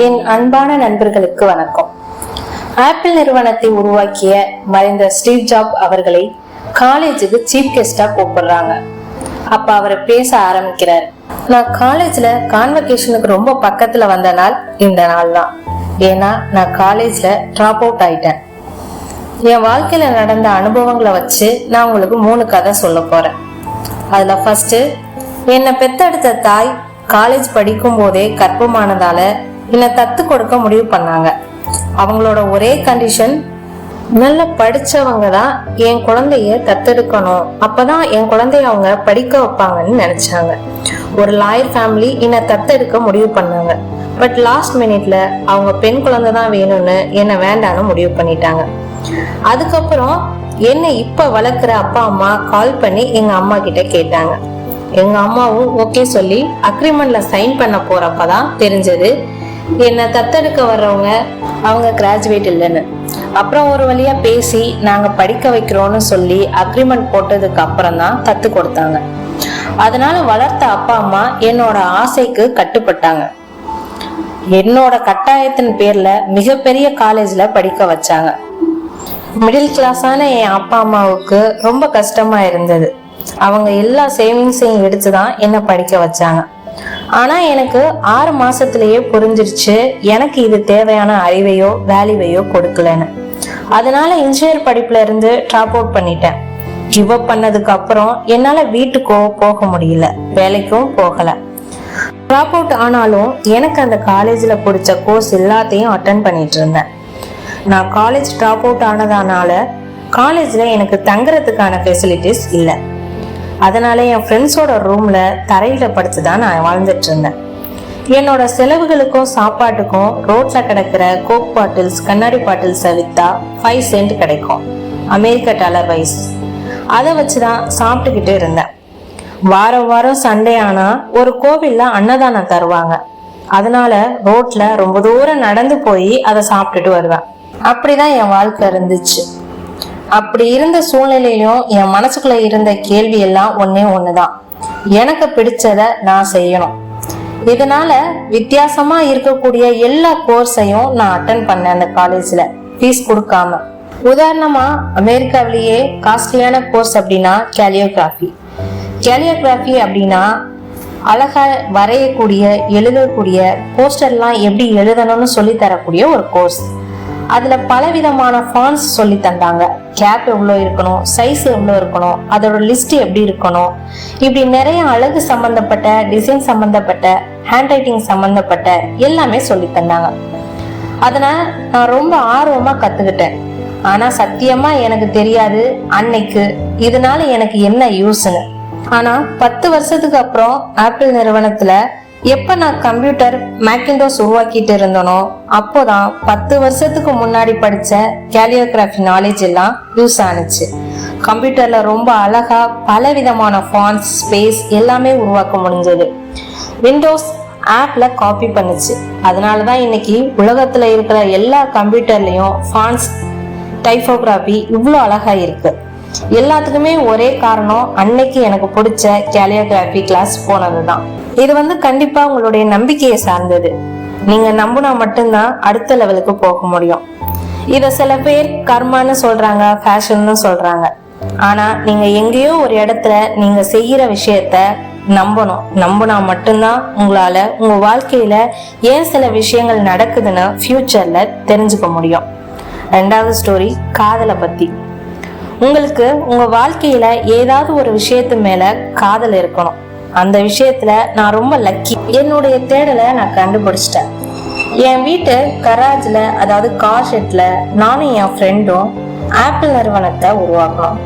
என் அன்பான நண்பர்களுக்கு வணக்கம். ஆப்பிள் நிறுவனத்தை உருவாக்கிய மறைந்த ஸ்டீவ் ஜாப் அவர்களை காலேஜுக்கு சீஃப் கெஸ்டா கூப்பிடுறாங்க. அப்ப அவர் பேச ஆரம்பிக்கிறார். நான் காலேஜ்ல கான்வகேஷனுக்கு ரொம்ப பக்கத்துல வந்த நாள் இந்த நாள் தான். ஏன்னா நான் காலேஜ்ல டிராப் அவுட் ஆயிட்டேன். என் வாழ்க்கையில நடந்த அனுபவங்களை வச்சு நான் உங்களுக்கு 3 கதை சொல்ல போறேன். அதுல ஃபர்ஸ்ட், என்னை பெத்தெடுத்த தாய் காலேஜ் படிக்கும் போதே கர்ப்பமானதால என்னை தத்து கொடுக்க முடிவு பண்ணாங்க. அவங்களோட ஒரே கண்டிஷன், நல்ல படிச்சவங்க தான் என் குழந்தைய தத்தெடுக்கணும், அப்பதான் என் குழந்தைய அவங்க படிக்க வைப்பாங்கன்னு நினைச்சாங்க. ஒரு லாயர் ஃபேமிலி என்னை தத்தெடுக்க முடிவு பண்ணாங்க. பட் லாஸ்ட் மினிட்ல அவங்க பெண் குழந்தை தான் வேணும்னு என்னை வேண்டான்னு முடிவு பண்ணிட்டாங்க. அதுக்கப்புறம் என்னை இப்ப வளர்க்குற அப்பா அம்மா கால் பண்ணி எங்க அம்மா கிட்ட கேட்டாங்க. எங்க அம்மாவும் ஓகே சொல்லி அக்ரிமெண்ட்ல சைன் பண்ண போறப்பதான் தெரிஞ்சது என்னை தத்தெடுக்க வர்றவங்க அவங்க கிராஜுவேட் இல்லைன்னு. அப்புறம் ஒரு வழியா பேசி நாங்க படிக்க வைக்கிறோம்னு சொல்லி அக்ரிமெண்ட் போட்டதுக்கு அப்புறம் தான் தத்து கொடுத்தாங்க. அதனால வளர்த்த அப்பா அம்மா என்னோட ஆசைக்கு கட்டுப்பட்டாங்க. என்னோட கட்டாயத்தின் பேர்ல மிகப்பெரிய காலேஜ்ல படிக்க வச்சாங்க. மிடில் கிளாஸான என் அப்பா அம்மாவுக்கு ரொம்ப கஷ்டமா இருந்தது. அவங்க எல்லா சேவிங்ஸையும் எடுத்துதான் என்ன படிக்க வச்சாங்க. ஆனா எனக்கு 6 மாசத்திலேயே புரிஞ்சிருச்சு எனக்கு இது தேவையான அறிவையோ வேல்யூவையோ கொடுக்கலன்னு. அதனால இன்ஜினியர் படிப்புல இருந்து டிராப் அவுட் பண்ணிட்டேன். கிவ் அப் பண்ணதுக்கு அப்புறம் என்னால வீட்டுக்கோ போக முடியல, வேலைக்கும் போகல. டிராப் அவுட் ஆனாலும் எனக்கு அந்த காலேஜ்ல பிடிச்ச கோர்ஸ் எல்லாத்தையும் அட்டென்ட் பண்ணிட்டு இருந்தேன். நான் காலேஜ் டிராப் அவுட் ஆனதானால காலேஜ்ல எனக்கு தங்குறதுக்கான ஃபெசிலிட்டிஸ் இல்லை. அதனால என் ஃப்ரெண்ட்ஸோட ரூம்ல தரையில படுத்துதான் நான் வாழ்ந்துட்டு இருந்தேன். என்னோட செலவுகளுக்கும் சாப்பாட்டுக்கும் ரோட்ல கிடக்கிற கோக் பாட்டில்ஸ், கண்ணாடி பாட்டில்ஸை வித்தா 5 சென்ட் கிடைக்கும், அமெரிக்க டாலர் வைஸ். அதை வச்சுதான் சாப்பிட்டுக்கிட்டு இருந்தேன். வாரம் வாரம் சண்டே ஆனா ஒரு கோவில்ல அன்னதானம் தருவாங்க. அதனால ரோட்ல ரொம்ப தூரம் நடந்து போய் அதை சாப்பிட்டுட்டு வருவேன். அப்படிதான் என் வாழ்க்கை இருந்துச்சு. அப்படி இருந்த சூழ்நிலையிலும் என் மனசுக்குள்ள இருந்த கேள்வி எல்லாம் ஒண்ணுதான், எனக்கு பிடிச்சத நான் செய்யணும். இதனால வித்தியாசமா இருக்கக்கூடிய எல்லா கோர்ஸையும் நான் அட்டென்ட் பண்ணேன் அந்த காலேஜ்ல, ஃபீஸ் கொடுக்காம. உதாரணமா அமெரிக்காவிலேயே காஸ்ட்லியான கோர்ஸ் அப்படின்னா கேலியோகிராஃபி. கேலியோகிராஃபி அப்படின்னா அழகா வரையக்கூடிய, எழுதக்கூடிய, போஸ்டர்லாம் எப்படி எழுதணும்னு சொல்லி தரக்கூடிய ஒரு கோர்ஸ். அதுல பலவிதமான ஃபாண்ட்ஸ் சொல்லி தந்தாங்க. கேப் எவ்வளோ இருக்கணும், சைஸ் எவ்வளோ இருக்கணும், அதோட லிஸ்ட் எப்படி இருக்கணும், இப்படி நிறைய அழகு சம்பந்தப்பட்ட, டிசைன் சம்பந்தப்பட்ட, ஹேண்ட் ரைட்டிங் சம்பந்தப்பட்ட எல்லாமே சொல்லி தந்தாங்க. அதனால நான் ரொம்ப ஆர்வமா கத்துக்கிட்டேன். ஆனா சத்தியமா எனக்கு தெரியாது அன்னைக்கு இதனால எனக்கு என்ன யூஸ்ன்னு. ஆனா 10 வருஷத்துக்கு அப்புறம் ஆப்பிள் நிறுவனத்துல எப்ப நான் கம்ப்யூட்டர் மேக்கின்டோஸ் உருவாக்கிட்டு இருந்தனோ அப்போதான் 10 வருஷத்துக்கு முன்னாடி படிச்ச கேலியோகிராஃபி நாலேஜ் எல்லாம் யூஸ் ஆனிச்சு. கம்ப்யூட்டர்ல ரொம்ப அழகா பலவிதமான ஃபாண்ட்ஸ், ஸ்பேஸ் எல்லாமே உருவாக்க முடிஞ்சது. விண்டோஸ் ஆப்ல காப்பி பண்ணுச்சு. அதனாலதான் இன்னைக்கு உலகத்துல இருக்கிற எல்லா கம்ப்யூட்டர்லயும் ஃபாண்ட்ஸ், டைப்போகிராஃபி இவ்வளோ அழகா இருக்கு. எல்லாத்துக்குமே ஒரே காரணம், அன்னைக்கு எனக்கு பிடிச்ச கேலியோகிராஃபி கிளாஸ் போனதுதான். இது கண்டிப்பா உங்களுடைய நம்பிக்கையை சார்ந்தது. நீங்க நம்பினா மட்டும்தான் அடுத்த லெவலுக்கு போக முடியும். இத சில பேர் கர்மான்னு சொல்றாங்க, ஃபேஷன்னு சொல்றாங்க. ஆனா நீங்க எங்கேயோ ஒரு இடத்துல நீங்க செய்யற விஷயத்த நம்பணும். நம்பினா மட்டும்தான் உங்களால உங்க வாழ்க்கையில ஏன் சில விஷயங்கள் நடக்குதுன்னு ஃபியூச்சர்ல தெரிஞ்சுக்க முடியும். 2வது ஸ்டோரி, காதலை பத்தி. உங்களுக்கு உங்க வாழ்க்கையில ஏதாவது ஒரு விஷயத்து மேல காதல் இருக்கணும். அந்த விஷயத்துல நான் ரொம்ப லக்கி. என்னுடைய தேடலை நான் கண்டுபிடிச்சிட்டேன். என் வீட்டு கராஜ்ல, அதாவது கார் ஷெட்ல நானும் என் ஃப்ரெண்டும் ஆப்பிள் நிறுவனத்தை உருவாக்கணும்.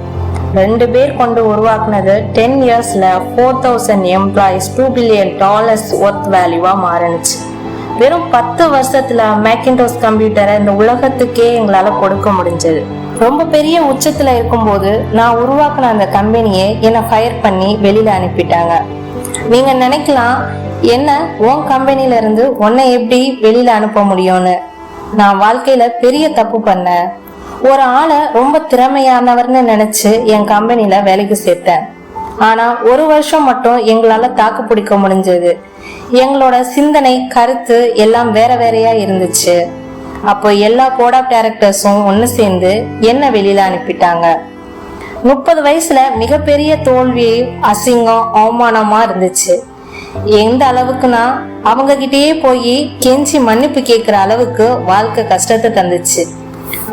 2 பேர் கொண்டு உருவாக்குனது 10 இயர்ஸ்ல 4000 எம்ப்ளாயிஸ், $2 பில்லியன் ஒர்த் வேல்யூவா மாறினுச்சு. வெறும் 10 வருஷத்துல மேக்கின்டோஸ் கம்ப்யூட்டரை இந்த உலகத்துக்கே எங்களால கொடுக்க முடிஞ்சது. ரொம்ப பெரிய உச்சத்துல இருக்கும்போது நான் உருவாக்குன அந்த கம்பெனியை என்னை ஃபயர் பண்ணி வெளியில அனுப்பிட்டாங்க. நீங்க நினைக்கலாம், என்ன உன் கம்பெனில இருந்து உன்னை எப்படி வெளியில அனுப்ப முடியும்னு. நான் வாழ்க்கையில பெரிய தப்பு பண்ணேன். ஒரு ஆளை ரொம்ப திறமையானவர்னு நினைச்சு என் கம்பெனில வேலைக்கு சேர்த்தேன். ஆனா 1 வருஷம் மட்டும் எங்களால தாக்கு பிடிக்க முடிஞ்சது. எங்களோட சிந்தனை கருத்து எல்லாம் வேற வேறையா இருந்துச்சு. அப்போ எல்லா போர்ட் ஆஃப் டைரக்டர்ஸும் ஒன்னு சேர்ந்து என்ன வெளியில அனுப்பிட்டாங்க. 30 வயசுல மிகப்பெரிய தோல்வி, அசிங்கம், அவமானமா இருந்துச்சு. எந்த அளவுக்குன்னா அவங்க கிட்டயே போய் கெஞ்சி மன்னிப்பு கேட்கிற அளவுக்கு வாழ்க்கை கஷ்டத்தை தந்துச்சு.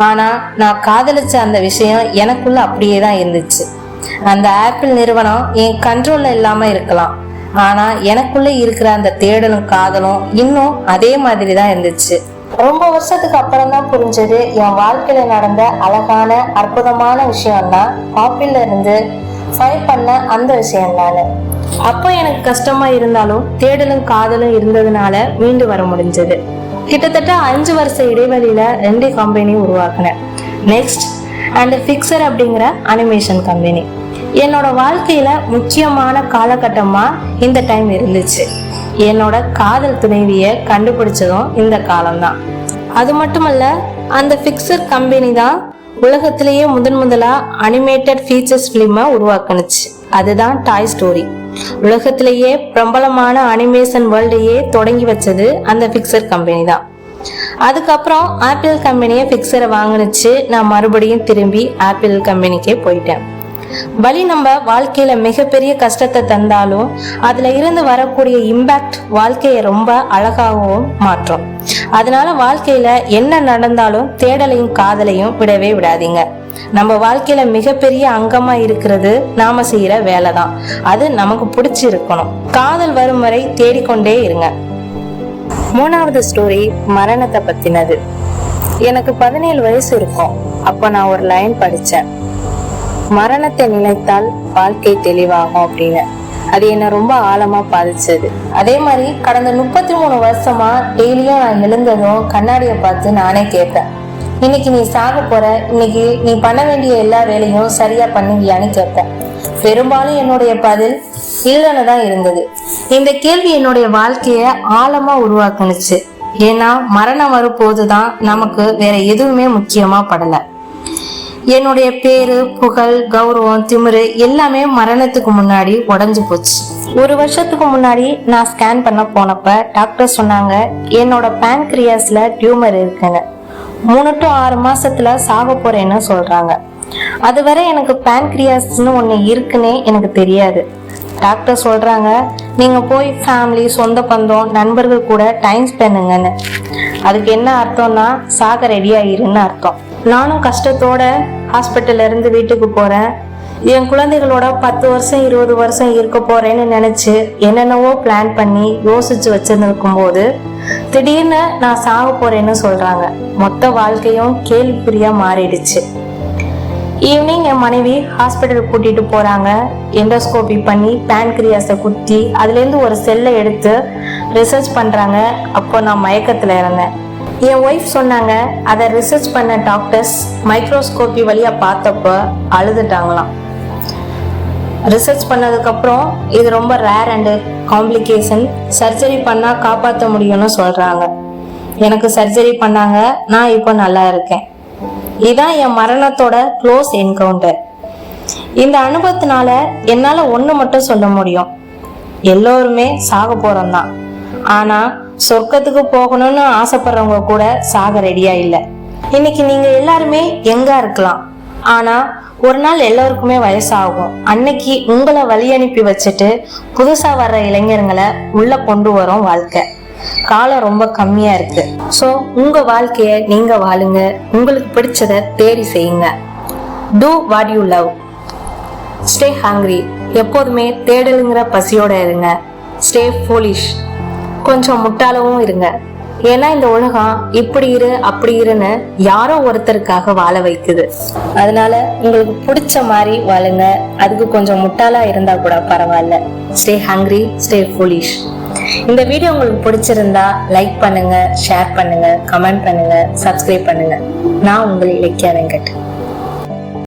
ஆனா நான் காதலிச்ச அந்த விஷயம் எனக்குள்ள அப்படியே தான் இருந்துச்சு. அந்த ஆப்பிள் நிறுவனம் என் கண்ட்ரோல்ல இல்லாம இருக்கலாம், ஆனா எனக்குள்ள இருக்கிற அந்த தேடலும் காதலும் இன்னும் அதே மாதிரி தான் இருந்துச்சு. ரொம்ப வருஷத்துக்கு அப்புறம் தான் புரிஞ்சது என் வாழ்க்கையில நடந்த அழகான அற்புதமான விஷயம்னா ஆப்பிள்ல இருந்து ஃபைல் பண்ண அந்த விஷயம் தானே. அப்போ எனக்கு கஷ்டமா இருந்தாலும் தேடலும் காதலும் இருந்ததுனால மீண்டு வர முடிஞ்சது. கிட்டத்தட்ட 5 வருஷ இடைவெளியில 2 கம்பெனி உருவாக்குனேன். நெக்ஸ்ட் அண்ட் ஃபிக்சர் அப்படிங்கிற அனிமேஷன் கம்பெனி. என்னோட வாழ்க்கையில முக்கியமான காலகட்டமா இந்த டைம் இருந்துச்சு. என்னோட காதல் துணைவிய கண்டுபிடிச்சதும் இந்த காலம்தான். அது மட்டுமல்ல, அந்த ஃபிக்சர் கம்பெனி தான் உலகத்திலேயே முதலா அனிமேட்டட் ஃபீச்சர்ஸ் பிலிமை உருவாக்குனுச்சு. அதுதான் டாய் ஸ்டோரி. உலகத்திலேயே பிரபலமான அனிமேஷன் வேர்ல்டையே தொடங்கி வச்சது அந்த ஃபிக்சர் கம்பெனி தான். அதுக்கப்புறம் ஆப்பிள் கம்பெனியை ஃபிக்சரை வாங்கினுச்சு. நான் மறுபடியும் திரும்பி ஆப்பிள் கம்பெனிக்கே போயிட்டேன். வழி நம்ம வாழ்க்கையில மிகப்பெரிய கஷ்டத்தை தந்தாலும் அதுல இருந்து வரக்கூடிய இம்பாக்ட் வாழ்க்கையை ரொம்ப அழகாகவும் மாற்றும். அதனால வாழ்க்கையில என்ன நடந்தாலும் தேடலையும் காதலையும் விடவே விடாதீங்க. நம்ம வாழ்க்கையில மிகப்பெரிய அங்கமா இருக்கிறது நாம செய்யற வேலை தான். அது நமக்கு பிடிச்சி இருக்கணும். காதல் வரும் வரை தேடிக்கொண்டே இருங்க. 3வது ஸ்டோரி மரணத்தை பத்தினது. எனக்கு 17 வயசு இருக்கும். அப்ப நான் ஒரு லைன் படிச்சேன், மரணத்தை நினைத்தால் வாழ்க்கை தெளிவாகும் அப்படின்னு. அது என்ன ரொம்ப ஆழமா பாதிச்சது. அதே மாதிரி கடந்த 33 வருஷமா டெய்லியும் நான் எழுந்ததும் கண்ணாடியை பார்த்து நானே கேட்பேன், இன்னைக்கு நீ சாக போற, இன்னைக்கு நீ பண்ண வேண்டிய எல்லா வேலையும் சரியா பண்ணுவியான்னு கேட்பேன். பெரும்பாலும் என்னுடைய பதில் இல்லைன்னு தான் இருந்தது. இந்த கேள்வி என்னுடைய வாழ்க்கைய ஆழமா உருவாக்குனுச்சு. ஏன்னா மரணம் வரும்போதுதான் நமக்கு வேற எதுவுமே முக்கியமா படல. என்னுடைய பேரு, புகழ், கௌரவம், திமிரு எல்லாமே மரணத்துக்கு முன்னாடி உடைஞ்சு போச்சு. 1 வருஷத்துக்கு முன்னாடி நான் ஸ்கேன் பண்ண போனப்ப டாக்டர் சொன்னாங்க, என்னோட பேன்கிரியாஸ்ல டியூமர் இருக்குன்னு. 3 to 6 மாசத்துல சாக போறேன்னு சொல்றாங்க. அதுவரை எனக்கு பேன்கிரியாஸ்னு ஒண்ணு இருக்குன்னே எனக்கு தெரியாது. டாக்டர் சொல்றாங்க, நீங்க போய் ஃபேமிலி, சொந்த பந்தம், நண்பர்கள் கூட டைம் ஸ்பெண்டுங்கன்னு. அதுக்கு என்ன அர்த்தம்னா சாக ரெடியா இருன்னு அர்த்தம். நானும் கஷ்டத்தோட ஹாஸ்பிட்டல்ல இருந்து வீட்டுக்கு போறேன். என் குழந்தைகளோட 10 வருஷம் 20 வருஷம் இருக்க போறேன்னு நினைச்சு என்னென்னவோ பிளான் பண்ணி யோசிச்சு வச்சிருக்கும் போது திடீர்னு நான் சாக போறேன்னு சொல்றாங்க. மொத்த வாழ்க்கையும் கேள்விக்குறியா மாறிடுச்சு. ஈவினிங் என் மனைவி ஹாஸ்பிட்டல் கூட்டிட்டு போறாங்க. எண்டோஸ்கோபி பண்ணி பேன்கிரியாஸை குத்தி அதுல இருந்து ஒரு செல்லை எடுத்து ரிசர்ச் பண்றாங்க. அப்போ நான் மயக்கத்துல இருந்தேன். என் ஒய்ஃப் சொன்னாங்க, அதை ரிசர்ச் பண்ண டாக்டர்ஸ் மைக்ரோஸ்கோபி வழியா பார்த்தப்ப அழுதுட்டாங்களாம். ரிசர்ச் பண்ணதுக்கு அப்புறம் இது ரொம்ப ரேர் அண்ட் காம்ப்ளிகேஷன், சர்ஜரி பண்ணா காப்பாற்ற முடியும்னு சொல்றாங்க. எனக்கு சர்ஜரி பண்ணாங்க. நான் இப்போ நல்லா இருக்கேன். இதுதான் என் மரணத்தோட க்ளோஸ் என்கவுண்டர். இந்த அனுபவத்தினால என்னால ஒண்ணு மட்டும் சொல்ல முடியும், எல்லோருமே சாக போறோம் தான். ஆனா சொர்க்கத்துக்கு போகணும்னு ஆசைப்படுறவங்க கூட சாக ரெடியா இல்ல. இன்னைக்கு நீங்க எல்லாருமே எங்க இருக்கலாம், ஆனா ஒரு நாள் எல்லாருக்குமே வயசாகும். அன்னைக்கு உங்களை வழி அனுப்பி வச்சுட்டு புதுசா வர்ற இளைஞர்களை உள்ள கொண்டு வரும் வாழ்க்கை. காலம் ரொம்ப கம்மியா இருக்கு. சோ உங்க வாழ்க்கைய நீங்க வாழுங்க. உங்களுக்கு பிடிச்சத தேடி செய்யுங்க. Do what you love. Stay hungry. எப்போதுமே தேடலுங்கிற பசியோட இருங்க. Stay foolish. கொஞ்சம் முட்டாளவும் இருங்க. ஏன்னா இந்த உலகம் இப்படி இரு அப்படி இருன்னு யாரோ ஒருத்தருக்காக வாழ வைக்குது. அதனால உங்களுக்கு பிடிச்ச மாதிரி வாழுங்க. அதுக்கு கொஞ்சம் முட்டாளா இருந்தா கூட பரவாயில்ல. Stay hungry, stay foolish. இந்த வீடியோ உங்களுக்கு பிடிச்சிருந்தா லைக் பண்ணுங்க, ஷேர் பண்ணுங்க, கமெண்ட் பண்ணுங்க, சப்ஸ்கிரைப் பண்ணுங்க. நான் உங்கள் இலக்கியா வெங்கட்.